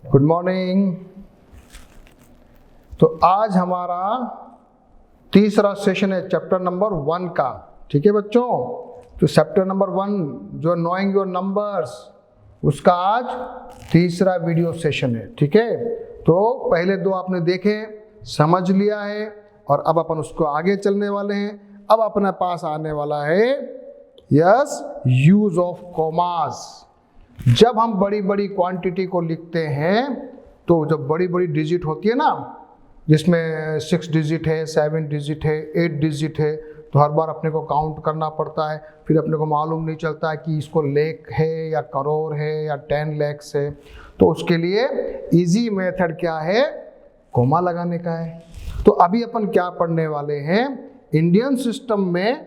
Good morning. तो आज हमारा तीसरा सेशन है चैप्टर नंबर 1 का। ठीक है बच्चों, तो चैप्टर नंबर 1 जो नोइंग योर नंबर्स, उसका आज तीसरा वीडियो सेशन है। ठीक है, तो पहले दो आपने देखे, समझ लिया है, और अब अपन उसको आगे चलने वाले हैं। अब अपने पास आने वाला है यस यूज ऑफ कॉमास। जब हम बड़ी बड़ी क्वांटिटी को लिखते हैं तो जब बड़ी बड़ी डिजिट होती है ना, जिसमें 6 डिजिट है, 7 डिजिट है, 8 डिजिट है, तो हर बार अपने को काउंट करना पड़ता है। फिर अपने को मालूम नहीं चलता है कि इसको लाख है या करोड़ है या 10 लाख है। तो उसके लिए इजी मेथड क्या है, कोमा लगाने का है। तो अभी अपन क्या पढ़ने वाले हैं, इंडियन सिस्टम में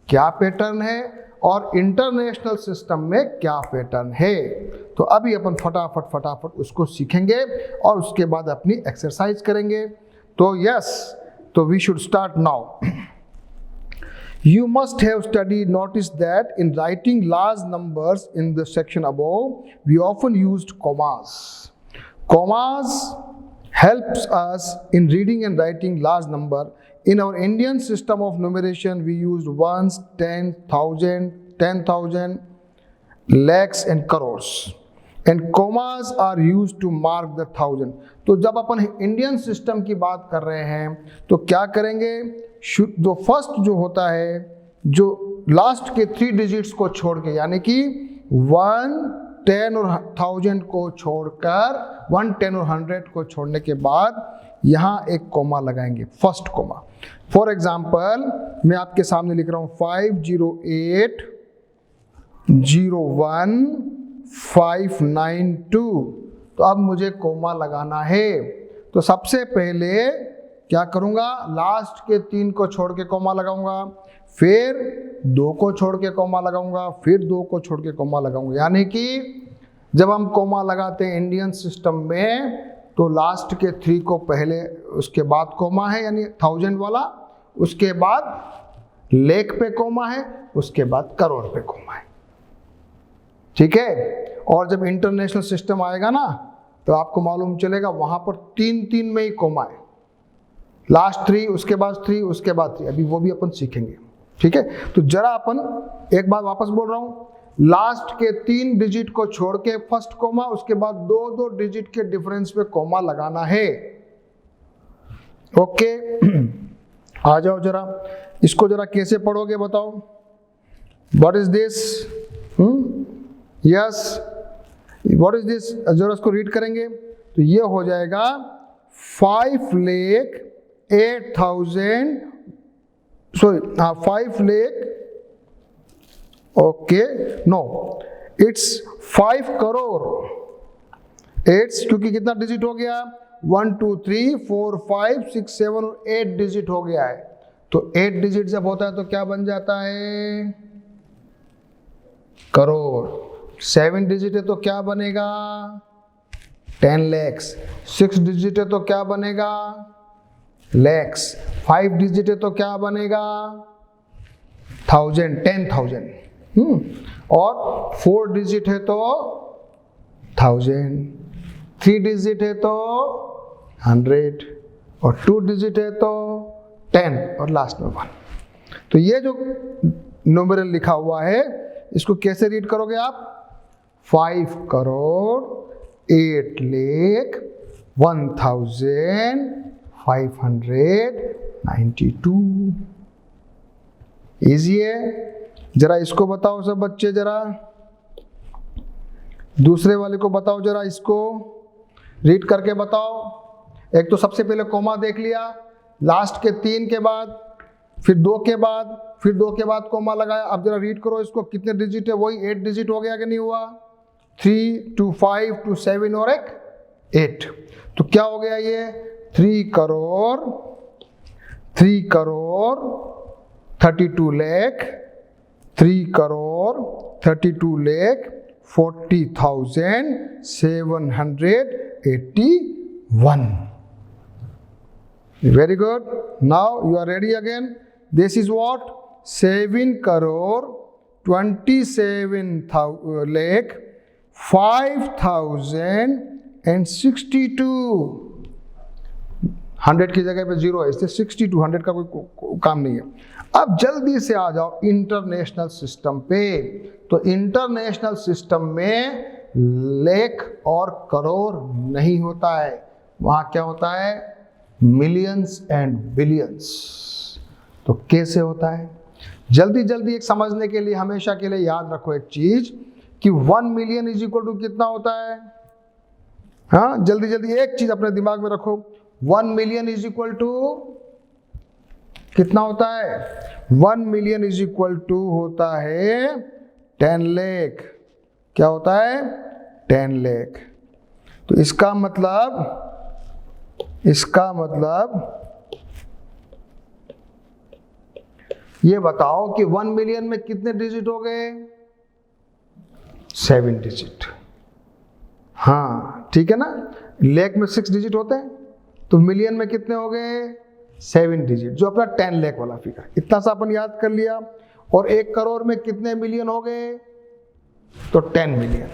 क्या पैटर्न है और इंटरनेशनल सिस्टम में क्या पैटर्न है। तो अभी अपन फटाफट उसको सीखेंगे और उसके बाद अपनी एक्सरसाइज करेंगे। तो यस, तो we should start now. You must have studied, noticed that in writing large numbers in the section above, we often used commas. Commas helps us in reading and writing large number. In our Indian system of numeration, we used ones, 10,000, 10,000, lakhs and crores. And commas are used to mark the thousand. तो जब अपन Indian system की बात कर रहे हैं तो क्या करेंगे, जो फर्स्ट जो होता है, जो लास्ट के 3 डिजिट्स को छोड़ के, यानी कि 1, 10 और 1000 को छोड़कर 1, 10 और 100 को छोड़ने के बाद यहाँ एक कोमा लगाएंगे, फर्स्ट कोमा। फॉर एग्जाम्पल मैं आपके सामने लिख रहा हूँ 50801,592। तो अब मुझे कोमा लगाना है। तो सबसे पहले क्या करूँगा, लास्ट के 3 को छोड़ के कोमा लगाऊंगा, फिर 2 को छोड़ के कोमा लगाऊंगा, फिर 2 को छोड़ के कोमा लगाऊंगा। यानी कि जब हम कोमा लगाते हैं इंडियन सिस्टम में तो लास्ट के 3 को पहले, उसके बाद कोमा है यानी 1000 वाला, उसके बाद लाख पे कोमा है, उसके बाद करोड़ पे कोमा है। ठीक है, और जब इंटरनेशनल सिस्टम आएगा ना तो आपको मालूम चलेगा वहां पर 3 में ही कोमा है, लास्ट 3, उसके बाद 3, उसके बाद 3। अभी वो भी अपन सीखेंगे। ठीक है, तो जरा अपन एक बार वापस बोल रहा हूं, लास्ट के 3 डिजिट को छोड़ के फर्स्ट कोमा, उसके बाद 2 डिजिट के डिफरेंस पे कोमा लगाना है। ओके, आ जाओ जरा, इसको जरा कैसे पढ़ोगे बताओ। What is this, yes what is this, जरा इसको रीड करेंगे तो ये हो जाएगा 5,08,000, sorry 5 lakh, okay no it's 5 crore. एट्स क्योंकि कितना डिजिट हो गया, 1 2 3 4 5 6 7 और 8 डिजिट हो गया है। तो 8 डिजिट जब होता है तो क्या बन जाता है, करोड़। 7 डिजिट है तो क्या बनेगा, 10 lakhs। 6 डिजिट है तो क्या बनेगा, lakhs। 5 डिजिट है तो क्या बनेगा, 1000, 10,000। और 4 डिजिट है तो 1000, 3 डिजिट है तो 100, और 2 डिजिट है तो 10, और लास्ट में 1। तो ये जो न्यूमेरल लिखा हुआ है इसको कैसे रीड करोगे आप, 5 करोड़ 8 लाख 1,592। इजी है। जरा इसको बताओ सब बच्चे, जरा दूसरे वाले को बताओ, जरा इसको रीड करके बताओ। एक तो सबसे पहले कोमा देख लिया, लास्ट के 3 के बाद, फिर 2 के बाद, फिर 2 के बाद कोमा लगाया। अब जरा रीड करो इसको, कितने डिजिट है, वही 8 डिजिट हो गया कि नहीं हुआ, 3 2 5 2 7 और एक 8। तो क्या हो गया ये, 3 crore 32 lakh 3 crore 32 lakh 40,781। Very good. Now you are ready again. This is what, 7 crore 27 lakh 5,000 and 62, 100 की जगह पे 0 है, इसलिए 62, 100 का कोई काम नहीं है। अब जल्दी से आ जाओ इंटरनेशनल सिस्टम पे। तो इंटरनेशनल सिस्टम में लाख और करोड़ नहीं होता है, वहां क्या होता है, मिलियंस एंड बिलियंस। तो कैसे होता है, जल्दी जल्दी एक समझने के लिए हमेशा के लिए याद रखो एक चीज कि 1 मिलियन इज इक्वल टू कितना होता है। हाँ, जल्दी जल्दी एक चीज अपने दिमाग में रखो, 1 मिलियन इज इक्वल टू कितना होता है, 1 मिलियन इज इक्वल टू होता है 10 लाख। क्या होता है, 10 लाख। तो इसका मतलब ये बताओ कि 1 मिलियन में कितने डिजिट हो गए, 7 डिजिट। हाँ ठीक है ना, लाख में 6 डिजिट होते हैं, तो मिलियन में कितने हो गए, 7 डिजिट, जो अपना 10 लाख वाला फिगर। इतना सा अपन याद कर लिया। और 1 करोड़ में कितने मिलियन हो गए, तो 10 मिलियन।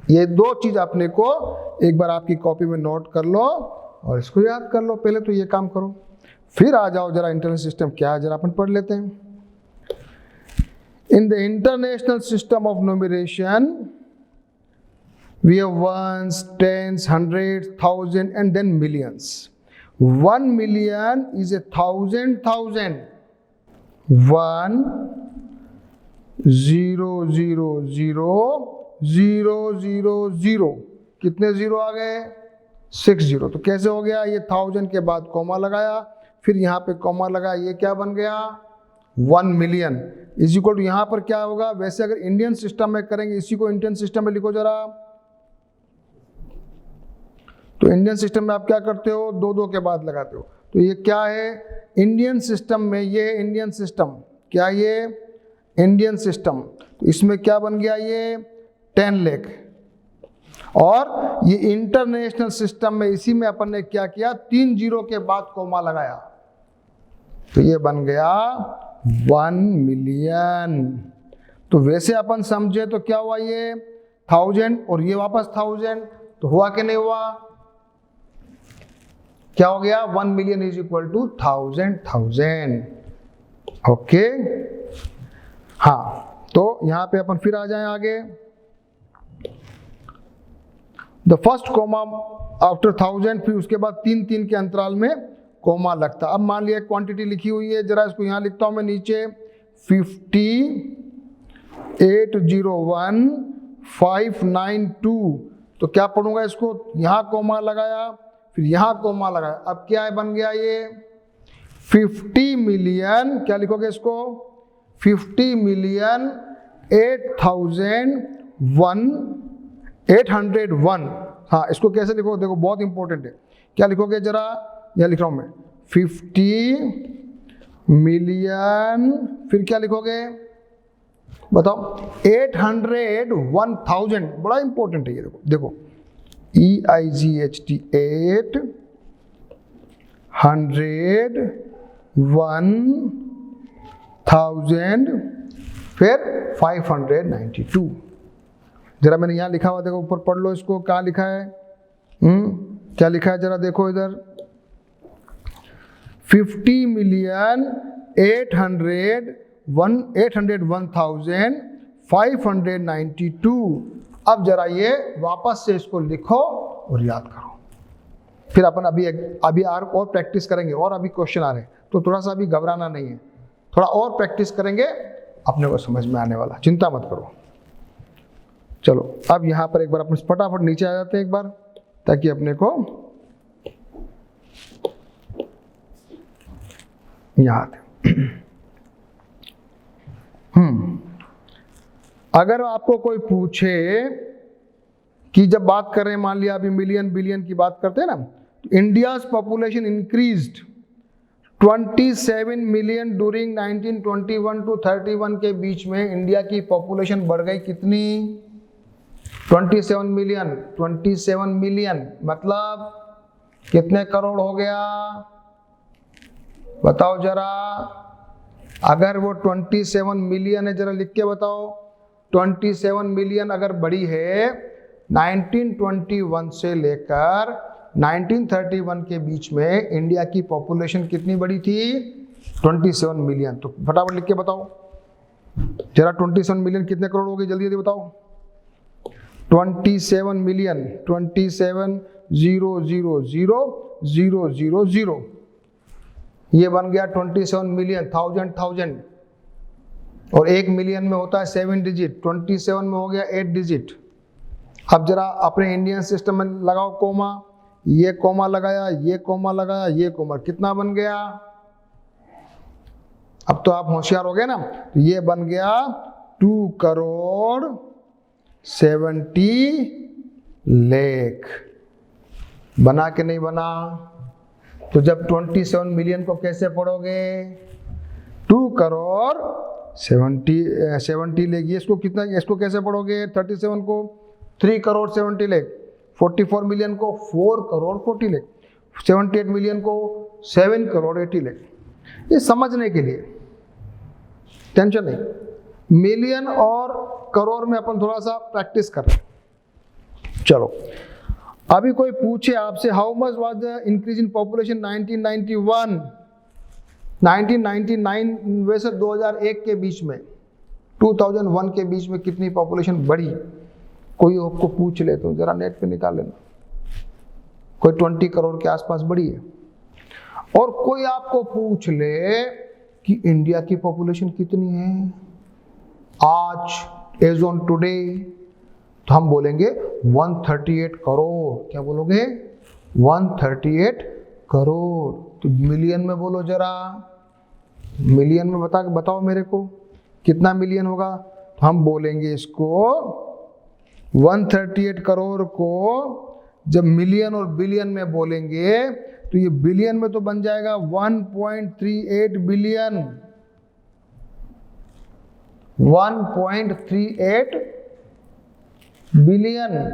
ये दो चीज अपने को एक बार आपकी कॉपी में नोट कर लो और इसको याद कर लो। पहले तो ये काम करो, फिर आ जाओ जरा इंटरनेशनल सिस्टम क्या है जरा अपन पढ़ लेते हैं। In the international system of numeration we have ones, tens, hundreds, thousand, and then millions. 1 million is a thousand. 1 0 0 0 0 0 0, कितने जीरो आ गए, 6 जीरो। तो कैसे हो गया, ये 1000 के बाद कॉमा लगाया, फिर यहाँ पे कॉमा लगाया, ये क्या बन गया, 1 मिलियन इज इक्वल टू, यहाँ पर क्या होगा, वैसे अगर इंडियन सिस्टम में करेंगे, इसी को इंडियन सिस्टम में लिखो जरा। तो इंडियन सिस्टम में आप क्या करते हो, 2 के बाद लगाते हो। तो ये क्या है, इंडियन सिस्टम में, ये इंडियन सिस्टम, क्या ये इंडियन सिस्टम, तो इसमें क्या बन गया, ये 10 लाख। और ये इंटरनेशनल सिस्टम में, इसी में अपन ने क्या किया, 3 जीरो के बाद कोमा लगाया, तो ये बन गया 1 मिलियन। तो वैसे अपन समझे तो क्या हुआ, ये 1000 और ये वापस 1000, तो हुआ कि नहीं हुआ, क्या हो गया, 1 million is equal to 1000। Okay, हाँ, तो यहां पे अपन फिर आ जाएं आगे। द फर्स्ट कोमा आफ्टर 1000, फिर उसके बाद 3 के अंतराल में कोमा लगता। अब मान लिया क्वांटिटी लिखी हुई है, जरा इसको यहां लिखता हूं मैं नीचे, 58,001,592। तो क्या पढ़ूंगा इसको, यहां कोमा लगाया, फिर यहां कोमा लगाया, अब क्या है, बन गया ये 50 मिलियन, क्या लिखोगे इसको, 50 मिलियन 8,801। हाँ, इसको कैसे लिखोगे, देखो बहुत इंपॉर्टेंट है, क्या लिखोगे जरा, यह लिख रहा हूं मैं, 50 मिलियन, फिर क्या लिखोगे बताओ, 801,000, बड़ा इंपॉर्टेंट है ये, देखो EIGHT 801,000, फिर 592। जरा मैंने यहाँ लिखा हुआ देखो, ऊपर पढ़ लो इसको, क्या लिखा है, क्या लिखा है जरा देखो इधर, 50 मिलियन 801,592। अब जरा ये वापस से इसको लिखो और याद करो। फिर अपन अभी और प्रैक्टिस करेंगे, और अभी क्वेश्चन आ रहे हैं, तो थोड़ा सा अभी घबराना नहीं है, थोड़ा और प्रैक्टिस करेंगे, अपने को समझ में आने वाला, चिंता मत करो। चलो अब यहाँ पर एक बार अपन फटाफट नीचे आ जाते हैं एक बार, ताकि अपने को यहाँ आते। अगर आपको कोई पूछे कि जब बात कर रहे हैं, मान लिया अभी मिलियन बिलियन की बात करते हैं ना, तो India's population increased 27 million during 1921 to 31 के बीच में इंडिया की पॉपुलेशन बढ़ गई कितनी, 27 मिलियन। 27 मिलियन मतलब कितने करोड़ हो गया, बताओ जरा। अगर वो 27 मिलियन है, जरा लिख के बताओ, 27 मिलियन अगर बड़ी है 1921 से लेकर 1931 के बीच में इंडिया की पॉपुलेशन कितनी बड़ी थी? 27 मिलियन। तो फटाफट लिख के बताओ जरा, 27 मिलियन कितने करोड़ हो गए? जल्दी जल्दी बताओ। 27 मिलियन, 27,000,000 ये बन गया 27 मिलियन। 1000 और 1 मिलियन में होता है 7 डिजिट, 27 में हो गया 8 डिजिट। अब जरा अपने इंडियन सिस्टम में लगाओ कोमा, ये कोमा लगाया, ये कोमा लगाया, ये कोमा, कितना बन गया? अब तो आप होशियार हो गए ना। तो ये बन गया 2,70,00,000 बना के नहीं बना? तो जब 27 मिलियन को कैसे पढ़ोगे? 2,70,00,000 लेगी, इसको कितना, इसको कैसे पढ़ोगे? 37 को 3,70,00,000, 44 मिलियन को 4,40,00,000, 78 मिलियन को 7,80,00,000। ये समझने के लिए, टेंशन नहीं। मिलियन और करोड़ में अपन थोड़ा सा प्रैक्टिस कर रहे हैं। चलो, अभी कोई पूछे आपसे how much was the increase in population 1991, 1999 वैसे 2001 के बीच में, 2001 के बीच में कितनी पॉपुलेशन बढ़ी? कोई आपको पूछ ले तो जरा नेट पे निकाल लेना। कोई 20 करोड़ के आसपास बढ़ी है। और कोई आपको पूछ ले कि इंडिया की पॉपुलेशन कितनी है आज, एज ऑन टुडे, तो हम बोलेंगे 138 करोड़। क्या बोलोगे? 138 करोड़। तो मिलियन में बोलो जरा, मिलियन में बताओ मेरे को कितना मिलियन होगा? तो हम बोलेंगे इसको 138 करोड़ को जब मिलियन और बिलियन में बोलेंगे तो ये बिलियन में तो बन जाएगा 1.38 बिलियन। 1.38 बिलियन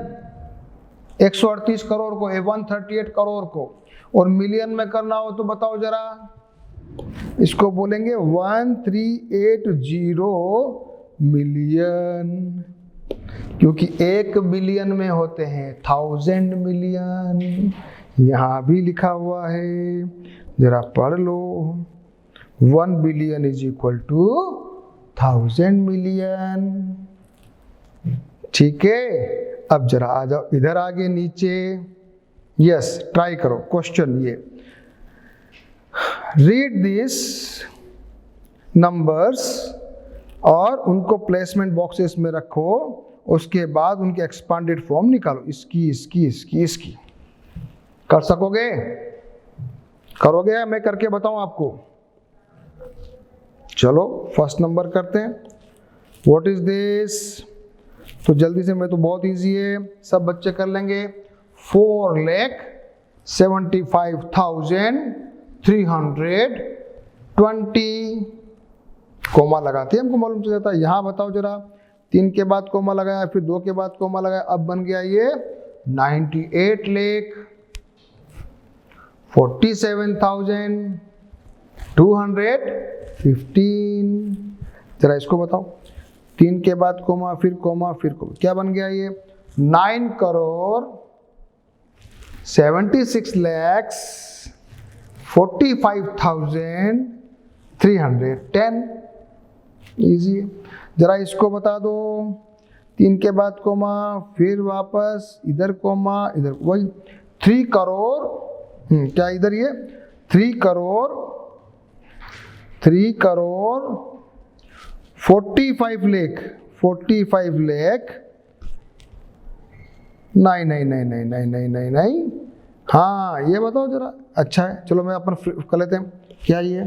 138 करोड़ को, 138 करोड़ को। और मिलियन में करना हो तो बताओ जरा, इसको बोलेंगे 1380 मिलियन, क्योंकि 1 बिलियन में होते हैं 1000 मिलियन। यहां भी लिखा हुआ है, जरा पढ़ लो। 1 billion is equal to 1000 million. ठीक है, अब जरा आ जाओ इधर आगे नीचे। यस, ट्राई करो क्वेश्चन ये। रीड दिस नंबर्स और उनको प्लेसमेंट बॉक्सेस में रखो, उसके बाद उनके एक्सपांडेड फॉर्म निकालो, इसकी इसकी इसकी इसकी। कर सकोगे? करोगे या मैं करके बताऊं आपको? चलो फर्स्ट नंबर करते हैं। What is this? तो जल्दी से, मैं तो बहुत इजी है, सब बच्चे कर लेंगे। 4,75,320 कोमा लगाते हैं, हमको मालूम चल जाता है। यहां बताओ जरा, 3 के बाद कोमा लगाया, फिर 2 के बाद कोमा लगाया, अब बन गया ये 98 लाख 47,215। जरा इसको बताओ, 3 के बाद कोमा, फिर कोमा, फिर कोमा, क्या बन गया ये? 9,76,45,310। इजी है। जरा इसको बता दो, 3 के बाद कोमा, फिर वापस इधर कोमा, इधर वही 3 करोड़, क्या इधर ये 3 करोड़ 45 लाख 45 लाख नहीं, हाँ ये बताओ जरा। अच्छा है, चलो मैं अपन कर लेते हैं। क्या ये,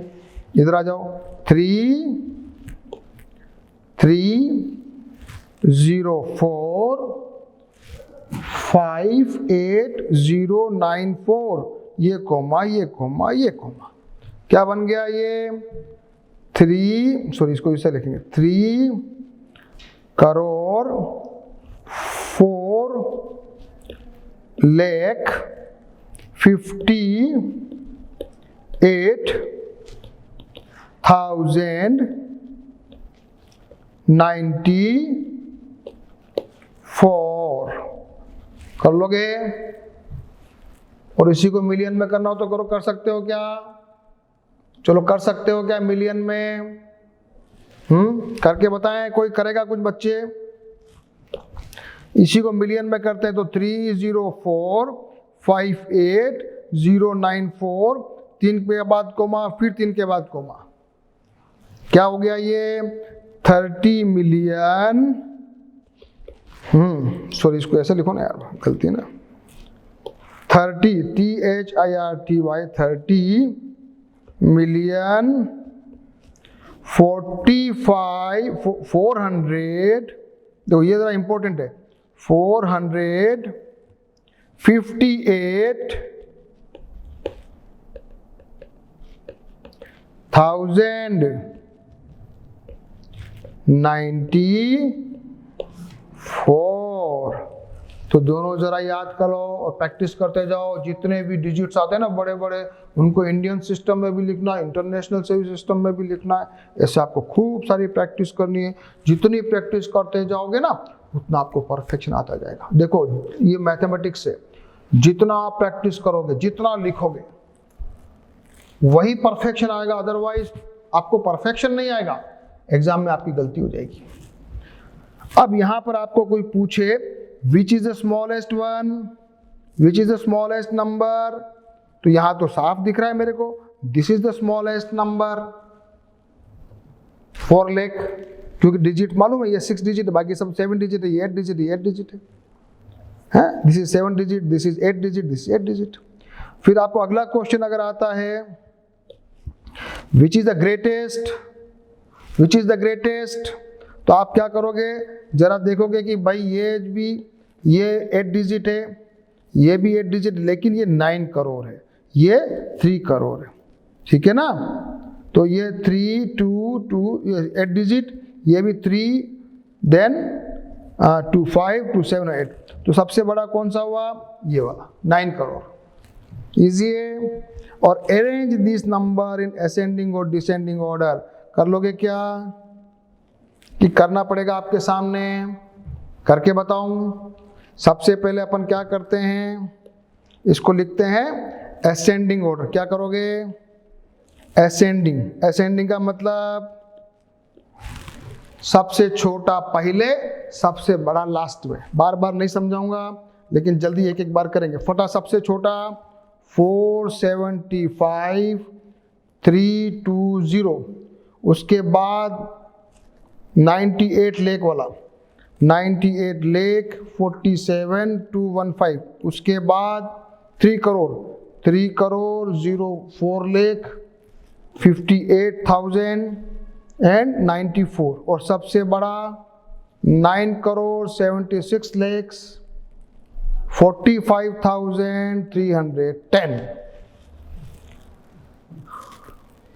इधर आ जाओ। 3,3,0,4,5,8,0,9,4, ये कोमा, ये कोमा, ये कोमा, क्या बन गया ये? 3, सॉरी इसको इसे लिखेंगे, 3 करोड़ 4,58,094। कर लोगे? और इसी को मिलियन में करना हो तो करो, कर सकते हो क्या? चलो कर सकते हो क्या मिलियन में? करके बताएं, कोई करेगा कुछ बच्चे? इसी को मिलियन में करते हैं तो 30458,094, 3 के बाद कोमा, फिर 3 के बाद कोमा, क्या हो गया ये? 30 मिलियन। सॉरी, इसको ऐसे लिखो ना यार, गलती ना। 30 THIRTY 30 मिलियन 400, देखो ये जरा इंपॉर्टेंट है, 458,094। तो दोनों जरा याद करो और प्रैक्टिस करते जाओ। जितने भी डिजिट्स आते हैं ना बड़े बड़े, उनको इंडियन सिस्टम में भी लिखना है, इंटरनेशनल सर्विस सिस्टम में भी लिखना है। ऐसे आपको खूब सारी प्रैक्टिस करनी है। जितनी प्रैक्टिस करते जाओगे ना उतना आपको परफेक्शन आता जाएगा। देखो ये मैथमेटिक्स है, जितना आप प्रैक्टिस करोगे, जितना लिखोगे, वही परफेक्शन आएगा। अदरवाइज आपको परफेक्शन नहीं आएगा, एग्जाम में आपकी गलती हो जाएगी। अब यहां पर आपको कोई पूछे which is the smallest one, which is the smallest number, तो यहां तो साफ दिख रहा है मेरे को, this is the smallest number 4 lakh, क्योंकि डिजिट मालूम है, ये 6 डिजिट है, बाकी सब 7 डिजिट है, ये 8 डिजिट है, 8 डिजिट है, this is 7 digit, this is 8 digit, this is 8 digit. फिर आपको अगला क्वेश्चन अगर आता है which is the greatest, which is the greatest, तो आप क्या करोगे? जरा देखोगे कि भाई ये 8 डिजिट है, ये भी 8 डिजिट, लेकिन ये 9 करोड़ है, ये 3 करोड़ है, ठीक है ना? तो ये 3 2 2 8 डिजिट, ये भी 3, देन 2 5 2 7 8, तो सबसे बड़ा कौन सा हुआ? ये वाला 9 करोड़। इजी है। और arrange this number in ascending और डिसेंडिंग ऑर्डर, कर लोगे क्या? कि करना पड़ेगा आपके सामने, करके बताऊं। सबसे पहले अपन क्या करते हैं, इसको लिखते हैं असेंडिंग ऑर्डर। क्या करोगे? असेंडिंग, असेंडिंग का मतलब सबसे छोटा पहले, सबसे बड़ा लास्ट में। बार बार नहीं समझाऊंगा, लेकिन जल्दी एक एक बार करेंगे। फटा सबसे छोटा 475,320, उसके बाद 98 लाख वाला 98,47,215, उसके बाद 3 करोड़ 3,04 लाख 58,094, और सबसे बड़ा 9,76,45,310।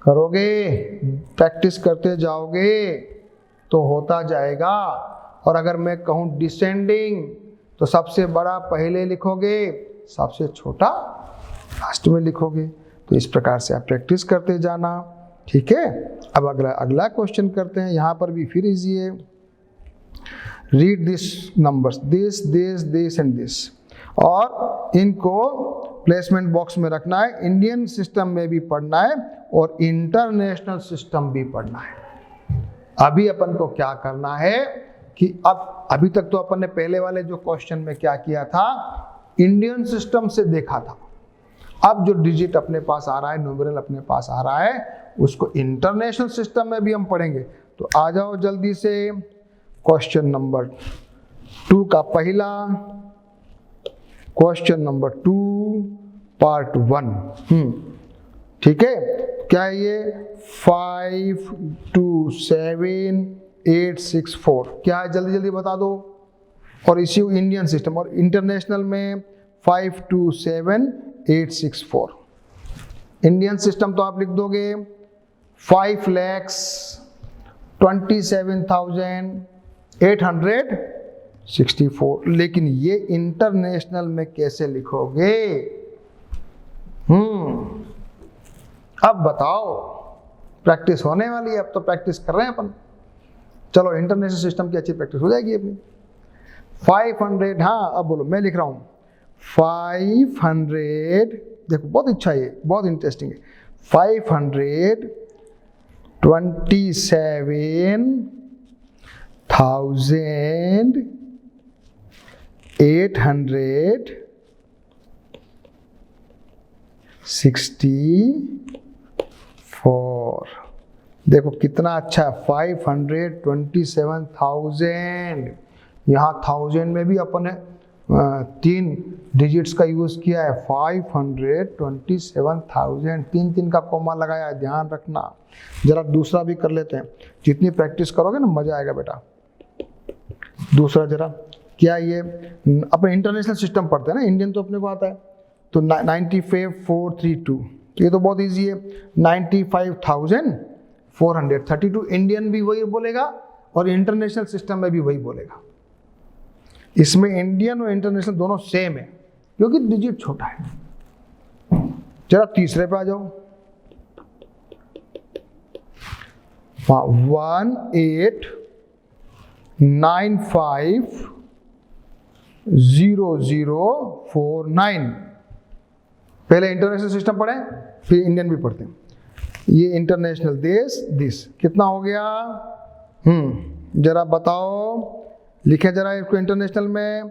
करोगे? प्रैक्टिस करते जाओगे तो होता जाएगा। और अगर मैं कहूँ डिसेंडिंग, तो सबसे बड़ा पहले लिखोगे, सबसे छोटा लास्ट में लिखोगे। तो इस प्रकार से आप प्रैक्टिस करते जाना, ठीक है? अब अगला क्वेश्चन करते हैं। यहाँ पर भी फिर इजी है। Read this numbers, this this this and this, और इनको प्लेसमेंट बॉक्स में रखना है। इंडियन सिस्टम में भी पढ़ना है और इंटरनेशनल सिस्टम भी पढ़ना है। अभी अपन को क्या करना है कि अभी तक तो अपन ने पहले वाले जो क्वेश्चन में क्या किया था, इंडियन सिस्टम से देखा था। अब जो डिजिट अपने पास आ रहा है, न्यूमेरल अपने पास आ रहा है, उसको इंटरनेशनल सिस्टम में भी हम पढ़ेंगे। तो आ जाओ जल्दी से। क्वेश्चन नंबर 2 का पहला, क्वेश्चन नंबर 2 पार्ट 1, ठीक है? क्या है ये? 527,864, क्या है? जल्दी जल्दी बता दो। और इसी इंडियन सिस्टम और इंटरनेशनल में 527,864। इंडियन सिस्टम तो आप लिख दोगे 5,27,864, लेकिन ये इंटरनेशनल में कैसे लिखोगे? अब बताओ। प्रैक्टिस होने वाली है, अब तो प्रैक्टिस कर रहे हैं अपन। चलो इंटरनेशनल सिस्टम की अच्छी प्रैक्टिस हो जाएगी अपनी। 500, हाँ अब बोलो, मैं लिख रहा हूँ 500, देखो बहुत अच्छा है, ये बहुत इंटरेस्टिंग है। 527,864, देखो कितना अच्छा है। 527,000, यहाँ 1000 में भी अपन ने 3 डिजिट्स का यूज़ किया है। 527,000, 3 का कॉमा लगाया है, ध्यान रखना। जरा दूसरा भी कर लेते हैं, जितनी प्रैक्टिस करोगे ना मज़ा आएगा बेटा। दूसरा जरा, क्या ये अपने इंटरनेशनल सिस्टम पढ़ते हैं ना, इंडियन तो अपने को आता है, तो 95,432, ये तो बहुत इजी है। 95,432 इंडियन भी वही बोलेगा और इंटरनेशनल सिस्टम में भी वही बोलेगा। इसमें इंडियन और इंटरनेशनल दोनों सेम है क्योंकि डिजिट छोटा है। जरा तीसरे पे आ जाओ। 18950049, पहले इंटरनेशनल सिस्टम पढ़े फिर इंडियन भी पढ़ते हैं। ये इंटरनेशनल देश दिस कितना हो गया? जरा बताओ, लिखे जरा इसको इंटरनेशनल में।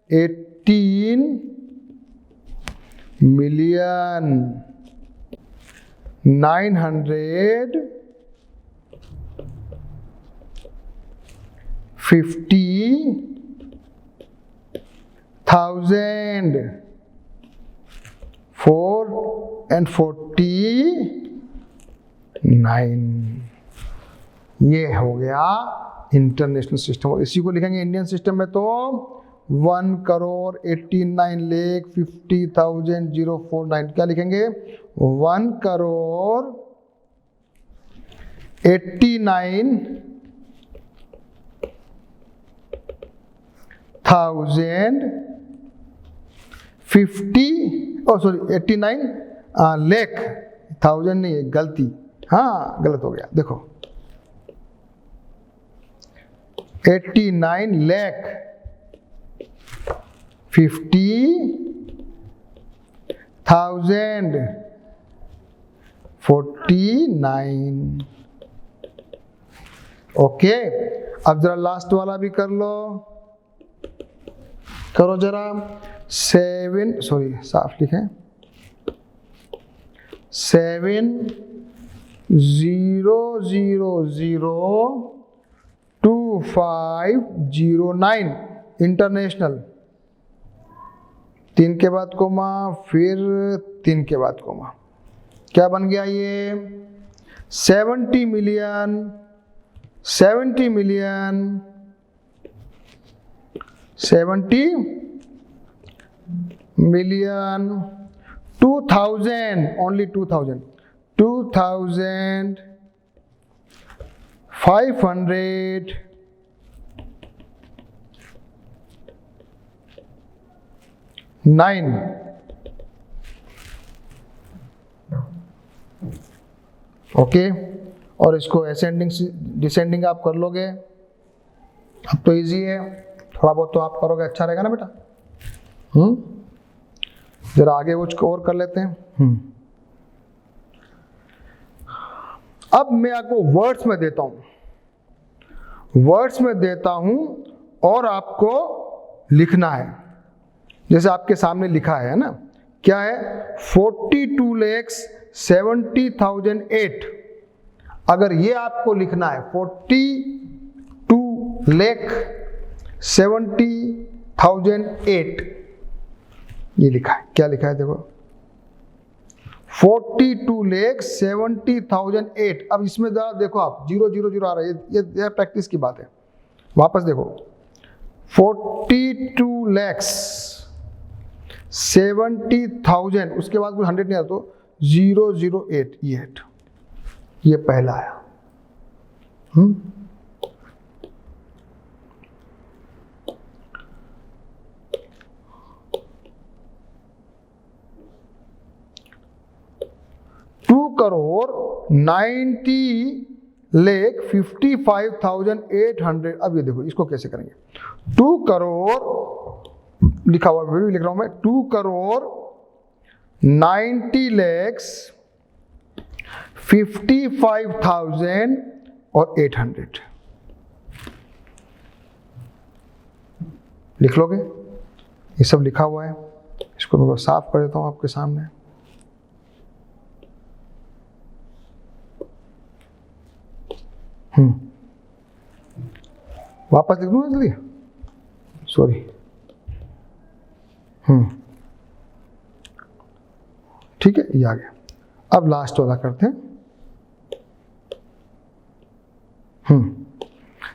18,950,000 449, ये हो गया इंटरनेशनल सिस्टम। और इसी को लिखेंगे इंडियन सिस्टम में तो 1,80,50,049, क्या लिखेंगे? 89 लाख, 1000 नहीं है, गलती, हाँ गलत हो गया, देखो 89,50,049। ओके, अब जरा लास्ट वाला भी कर लो, करो जरा। 7, सॉरी साफ लिखें, 7,000,2509 इंटरनेशनल, 3 के बाद कोमा, फिर 3 के बाद कोमा, क्या बन गया ये? 70 मिलियन 70 मिलियन 2000, only 2000, 2,509। ओके, और इसको असेंडिंग डिसेंडिंग आप कर लोगे। अब तो इजी है, थोड़ा बहुत तो आप करोगे, अच्छा रहेगा ना बेटा। जरा आगे वो और कर लेते हैं। अब मैं आपको वर्ड्स में देता हूं और आपको लिखना है, जैसे आपके सामने लिखा है ना, क्या है? 42,70,008, अगर ये आपको लिखना है 42,70,008, ये लिखा है, क्या लिखा है देखो, 42,70,008। अब इसमें जरा देखो आप, 000 आ रहा है, ये प्रैक्टिस की बात है। वापस देखो, 42,70,000, उसके बाद कोई 100 नहीं आता, तो 008, ये पहला आया। करोड़ 90,55,800। अब ये देखो इसको कैसे करेंगे। 2,90,55,800 लिखा हुआ फिर भी लिख रहा हूं मैं, 2,90,55,000 और 800 लिख लोगे? ये सब लिखा हुआ है, इसको मैं साफ कर देता हूं आपके सामने। वापस लिख दूंगा जल्दी, सॉरी। ठीक है, ये आ गया। अब लास्ट वाला करते हैं।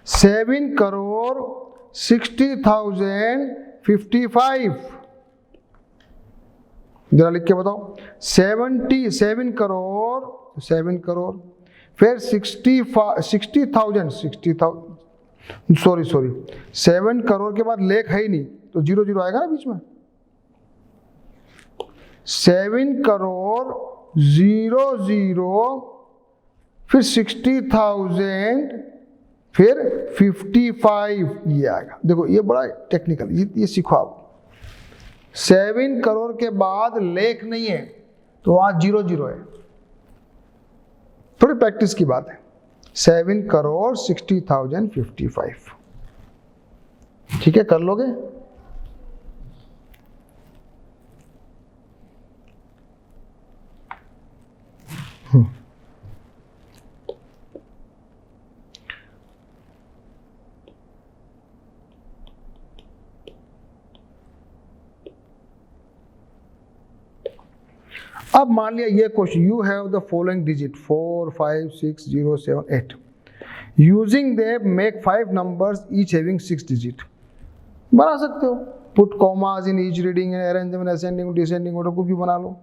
7,60,55 जरा लिख के बताओ। 77 करोड़, 7 करोड़, फिर 60,000 सॉरी 7 करोड़ के बाद लेख है ही नहीं, तो 0 आएगा ना बीच में। 7 करोड़ 0 फिर 60,000 फिर 55 ये आएगा। देखो ये बड़ा टेक्निकल, ये सीखो आप। 7 करोड़ के बाद लेख नहीं है तो वहां 0 है, थोड़ी प्रैक्टिस की बात है। 7 करोड़ 60,000 55, ठीक है, कर लोगे? अब मान लिया ये question, you have the following digit 4 5 6 0 7 8, using they make 5 numbers each having 6 digit. बना सकते हो, put commas in each reading and arrange them in ascending descending order, कुछ भी बना लो,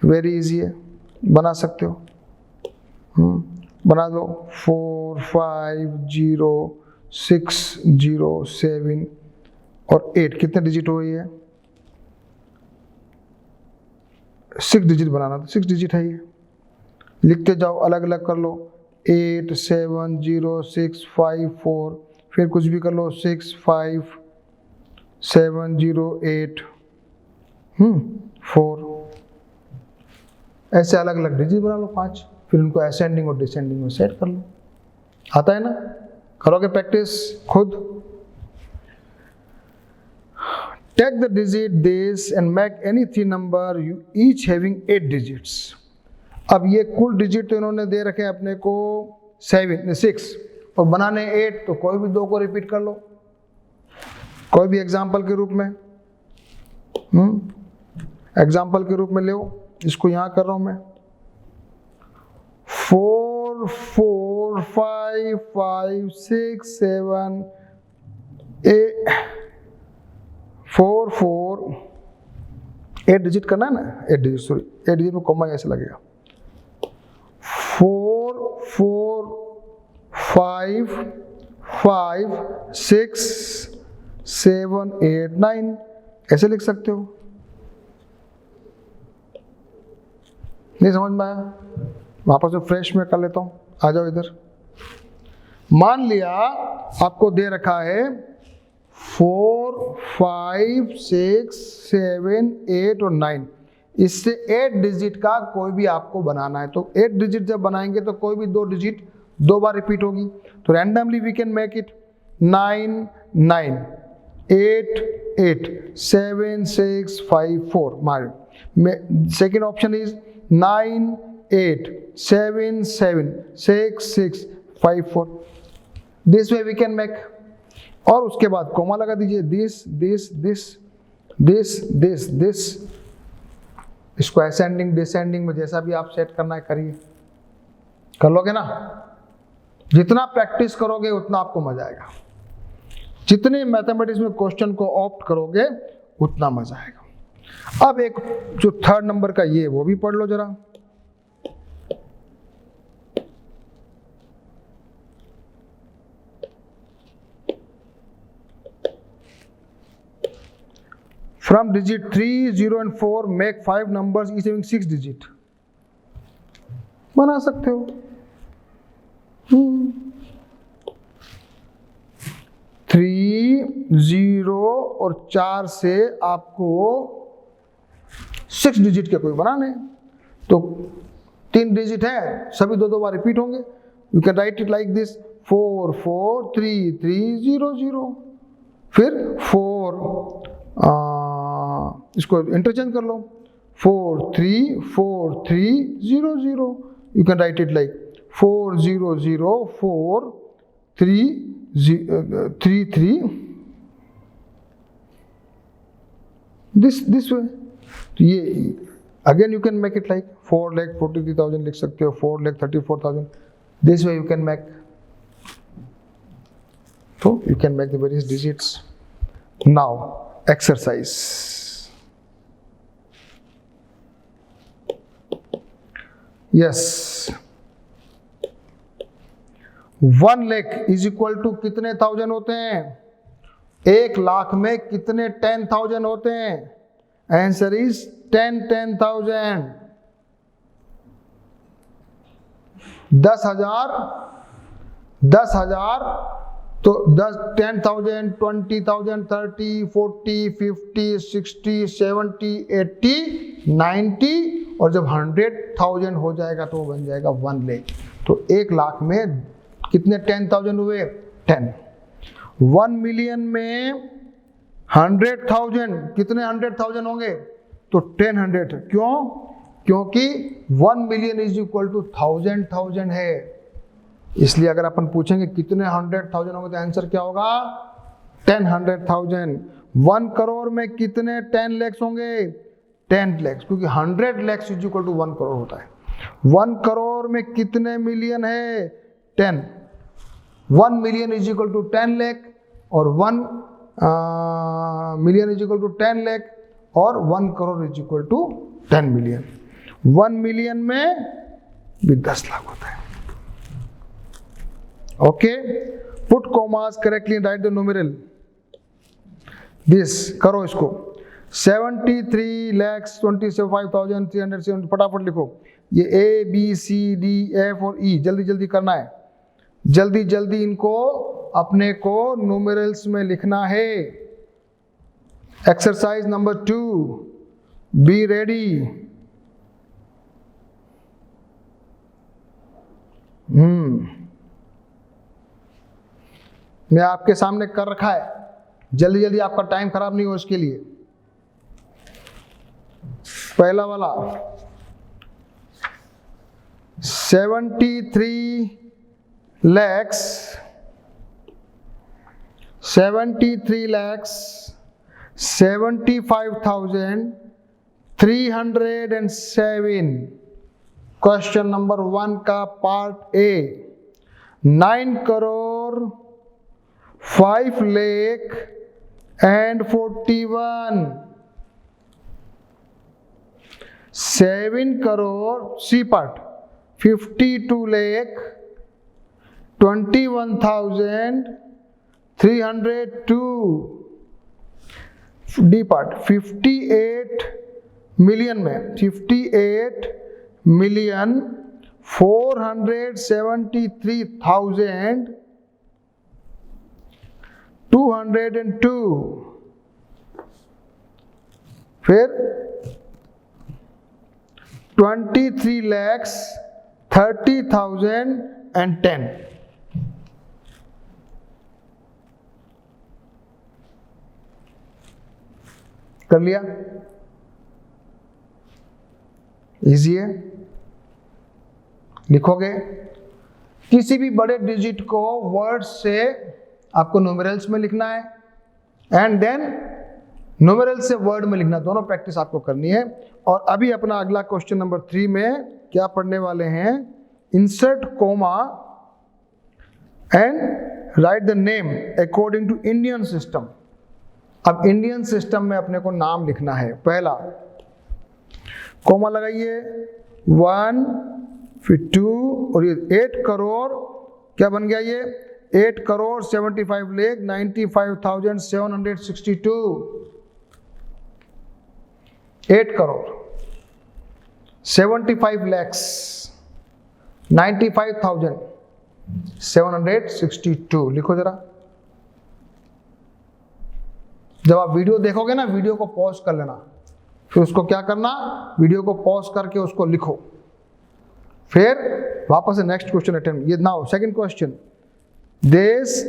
वेरी इजी है, बना सकते हो। बना दो 4 5 0 6 0 7 और 8, कितने डिजिट हुई है? 6 डिजिट बनाना, तो 6 डिजिट है ये। लिखते जाओ, अलग अलग कर लो, 8 7 0 6 5 4, फिर कुछ भी कर लो, 6 5 7 0 8 4, ऐसे अलग अलग डिजिट बना लो 5, फिर उनको असेंडिंग और डिसेंडिंग में सेट कर लो। आता है ना? करोगे प्रैक्टिस खुद? Take the digit this and make any 3 number you each having 8 digits. अब ये कुल डिजिट तो इन्होंने दे रखे हैं अपने को 6 और बनाने 8, तो कोई भी 2 को रिपीट कर लो, कोई भी एग्जाम्पल के रूप में। एग्जाम्पल के रूप में ले, इसको यहां कर रहा हूं मैं, 4 4 5 5 6 7 8 4 4 8 डिजिट करना है ना, 8 डिजिट, सॉरी 8 डिजिट में कॉमा ऐसे लगेगा, 4 4 5 5 6 7 8 9, ऐसे लिख सकते हो। नहीं समझ में आया? वापस से फ्रेश में कर लेता हूं, आ जाओ इधर। मान लिया आपको दे रखा है 4 5 6 7 8 और 9, इससे 8 डिजिट का कोई भी आपको बनाना है। तो 8 डिजिट जब बनाएंगे तो कोई भी 2 डिजिट 2 बार रिपीट होगी, तो randomly we can make it 9 9 8 8 7 6 5 4। मारे second option is 9 8 7 7 6 6 5 4, this way we can make. और उसके बाद कोमा लगा दीजिए, this this this this this this, इसको असेंडिंग डिसेंडिंग में जैसा भी आप सेट करना है करिए, कर लोगे ना? जितना प्रैक्टिस करोगे उतना आपको मजा आएगा, जितने मैथमेटिक्स में क्वेश्चन को ऑप्ट करोगे उतना मजा आएगा। अब एक जो 3rd नंबर का ये, वो भी पढ़ लो जरा। From digit 3, 0 and 4 make 5 numbers each having 6 digit. बना सकते हो। 3 0 और 4 से आपको 6 डिजिट के कोई बनाने, तो 3 डिजिट है, सभी दो बार रिपीट होंगे। You can write it like this 4 4 3 3 0 0, फिर 4 इसको इंटरचेंज कर लो 4 3 4 3 0 0, you can write it like 4 0 0 4 3 3 3 this way। तो ये again you can make it like 4,43,000 लिख सकते हो, 4,34,000, this way you can make, so you can make the various digits। Now exercise, yes, 1 lakh is equal to कितने thousand होते हैं? 1 लाख में कितने 10,000 होते हैं? Answer is 10,000। 10,000 तो 10,000 20,000 30 40 50 60 70 80 90, और जब 100,000 हो जाएगा तो वो बन जाएगा 1 लाख। तो 1 लाख में कितने 10,000 हुए? 10। 1 मिलियन में 100,000 कितने 100,000 होंगे? तो 10 क्यों? क्योंकि 1 मिलियन इज इक्वल टू 1000 है, इसलिए अगर अपन पूछेंगे कितने 100,000 होंगे तो आंसर क्या होगा? 10,000। 1 करोड़ में कितने 10 lakhs होंगे? 10 lakhs, क्योंकि 100 lakhs is equal to 1 crore होता है। 1 करोड़ में कितने मिलियन है? 10। 1 million is equal to 10 lakh, और 1 million is equal to 10 lakh, और 1 crore is equal to 10 million. 1 million में भी 10 लाख होता है। Okay, put commas correctly and write the numeral. This करो इसको 73,25,370, फटाफट लिखो। ये A B C D F और E जल्दी जल्दी करना है, जल्दी जल्दी इनको अपने को न्यूमेरल्स में लिखना है। Exercise number 2, be ready. मैं आपके सामने कर रखा है, जल्दी जल्दी आपका टाइम खराब नहीं हो इसके लिए। पहला वाला 73 lakhs 75,307। क्वेश्चन नंबर 1 का part A. 9 crore 5 lakh and 41। 7 crore C part 52 lakh 21,302। D part 58 million में 58,473,202। फिर 23,30,010। कर लिया? इजी है। लिखोगे किसी भी बड़े डिजिट को वर्ड्स से आपको न्यूमेरल्स में लिखना है, एंड देन न्यूमेरल से वर्ड में लिखना, दोनों प्रैक्टिस आपको करनी है। और अभी अपना अगला क्वेश्चन नंबर 3 में क्या पढ़ने वाले हैं? Insert comma and write the name according to Indian system. अब इंडियन सिस्टम में अपने को नाम लिखना है। पहला कोमा लगाइए 1 फिर 2 और ये 8 करोड़ क्या बन गया? ये 8 करोड़ 75 लाख 95,762। 8 करोड़ 75 lakhs 95,762। लिखो जरा। जब आप वीडियो देखोगे ना, वीडियो को पॉज कर लेना, फिर उसको क्या करना, वीडियो को पॉज करके उसको लिखो, फिर वापस से नेक्स्ट क्वेश्चन अटेम्प्ट। ये now second question, this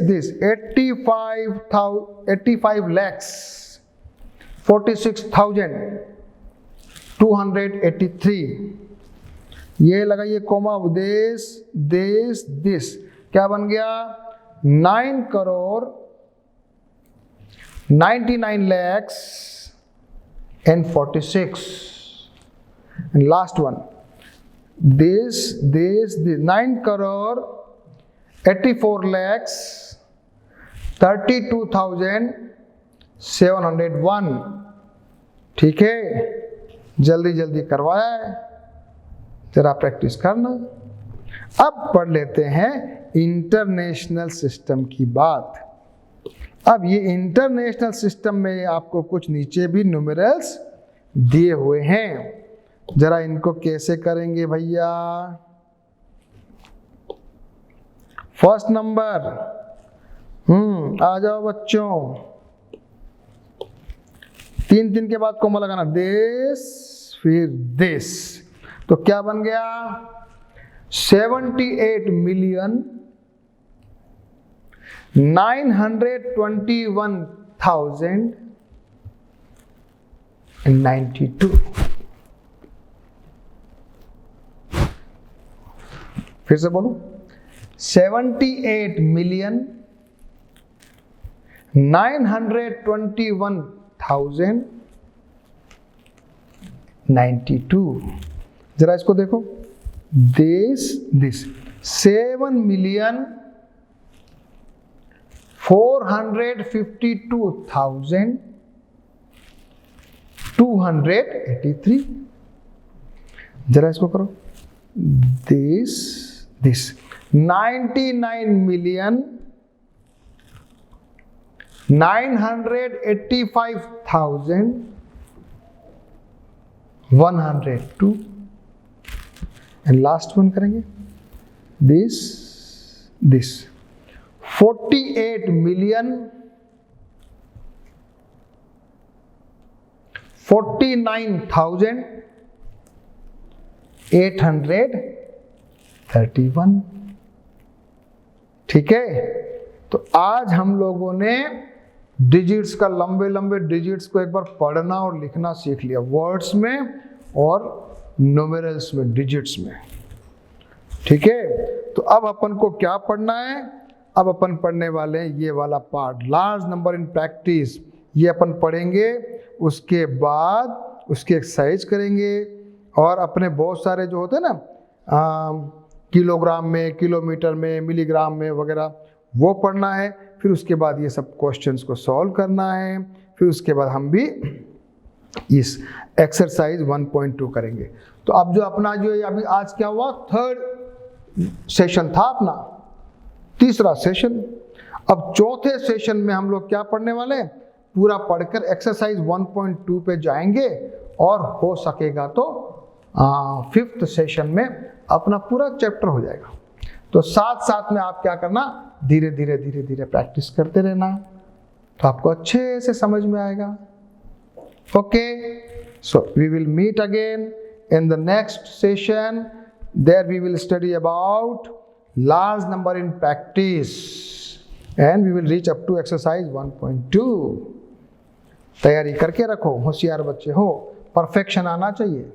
85 lakhs 46,283, ये लगाइए कोमा, दिस क्या बन गया, 9 crore 99 lakhs and 46, and last one, this 9 crore 84 lakhs 32,701। ठीक है, जल्दी जल्दी करवाया है, जरा प्रैक्टिस करना। अब पढ़ लेते हैं इंटरनेशनल सिस्टम की बात। अब ये इंटरनेशनल सिस्टम में आपको कुछ नीचे भी न्यूमेरल्स दिए हुए हैं, जरा इनको कैसे करेंगे भैया। फर्स्ट नंबर, आ जाओ बच्चों, 3 के बाद कोमा लगाना, दिस फिर दिस, तो क्या बन गया, 78,921,092। फिर से बोलो, 78,921,092। जरा इसको देखो, दिस 7,452,283। जरा इसको करो, दिस 99,985,102, एंड लास्ट वन करेंगे, दिस 48,49,831। ठीक है, तो आज हम लोगों ने डिजिट्स का, लंबे लंबे डिजिट्स को एक बार पढ़ना और लिखना सीख लिया, वर्ड्स में और न्यूमेरल्स में, डिजिट्स में। ठीक है, तो अब अपन को क्या पढ़ना है, अब अपन पढ़ने वाले हैं ये वाला part, large number in practice. ये अपन पढ़ेंगे, उसके बाद उसकी एक्सरसाइज करेंगे, और अपने बहुत सारे जो होते हैं ना, किलोग्राम में, किलोमीटर में, मिलीग्राम में वगैरह, वो पढ़ना है। फिर उसके बाद ये सब क्वेश्चंस को सॉल्व करना है। फिर उसके बाद हम भी इस एक्सरसाइज 1.2 करेंगे। तो अब जो अपना जो अभी आज क्या हुआ, थर्ड सेशन था अपना, तीसरा सेशन। अब चौथे सेशन में हम लोग क्या पढ़ने वाले हैं, पूरा पढ़कर एक्सरसाइज 1.2 पे जाएंगे, और हो सकेगा तो फिफ्थ सेशन में अपना पूरा चैप्टर हो जाएगा। तो साथ साथ में आप क्या करना, धीरे धीरे प्रैक्टिस करते रहना, तो आपको अच्छे से समझ में आएगा। Okay, so we will meet again in the next session. There we will study about large number in practice, and we will reach up to exercise 1.2. तैयारी करके रखो, होशियार बच्चे हो, परफेक्शन आना चाहिए।